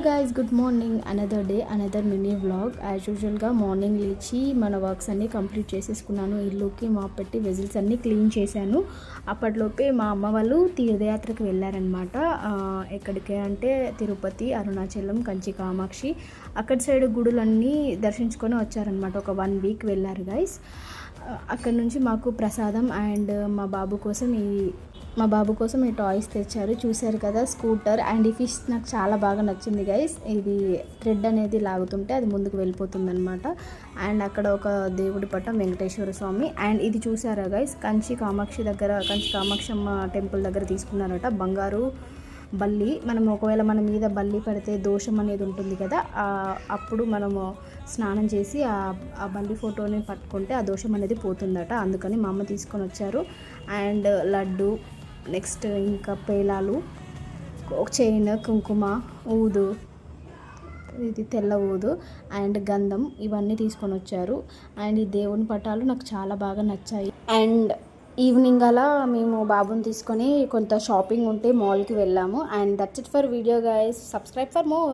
Guys good morning another day another mini vlog. As యూజువల్గా morning లేచి మన works అన్నీ కంప్లీట్ చేసేసుకున్నాను. ఇల్లుకి మా పెట్టి వెజిల్స్ అన్నీ క్లీన్ చేశాను. అప్పట్లోపే మా అమ్మ వాళ్ళు తీర్థయాత్రకు వెళ్ళారనమాట. ఎక్కడికి అంటే తిరుపతి, అరుణాచలం, కంచి కామాక్షి అక్కడి సైడ్ గుడులన్నీ దర్శించుకొని వచ్చారనమాట. ఒక 1 వీక్ వెళ్ళారు గైస్. అక్కడ నుంచి మాకు ప్రసాదం అండ్ మా బాబు కోసం ఈ టాయ్స్ తెచ్చారు. చూశారు కదా, స్కూటర్ అండ్ ఈ ఫిష్ నాకు చాలా బాగా నచ్చింది గైస్. ఇది థ్రెడ్ అనేది లాగుతుంటే అది ముందుకు వెళ్ళిపోతుంది అనమాట. అండ్ అక్కడ ఒక దేవుడి పట్టం, వెంకటేశ్వర స్వామి. అండ్ ఇది చూసారా గైస్, కంచి కామాక్షమ్మ టెంపుల్ దగ్గర తీసుకున్నారట బంగారు బల్లి. మనం ఒకవేళ మన మీద బల్లి పడితే దోషం అనేది ఉంటుంది కదా, అప్పుడు మనము స్నానం చేసి ఆ బల్లి ఫోటోని పట్టుకుంటే ఆ దోషం అనేది పోతుందట. అందుకని మా అమ్మ తీసుకొని వచ్చారు. అండ్ లడ్డు, నెక్స్ట్ ఇంకా పేలాలు, చైన్, కుంకుమ, ఊదు, ఇది తెల్ల ఊదు అండ్ గంధం, ఇవన్నీ తీసుకొని వచ్చారు. అండ్ ఈ దేవుని పటాలు నాకు చాలా బాగా నచ్చాయి. అండ్ ఈవినింగ్ అలా మేము బాబుని తీసుకొని కొంత షాపింగ్ ఉంటే మాల్కి వెళ్ళాము. And that's it for video guys. Subscribe for more.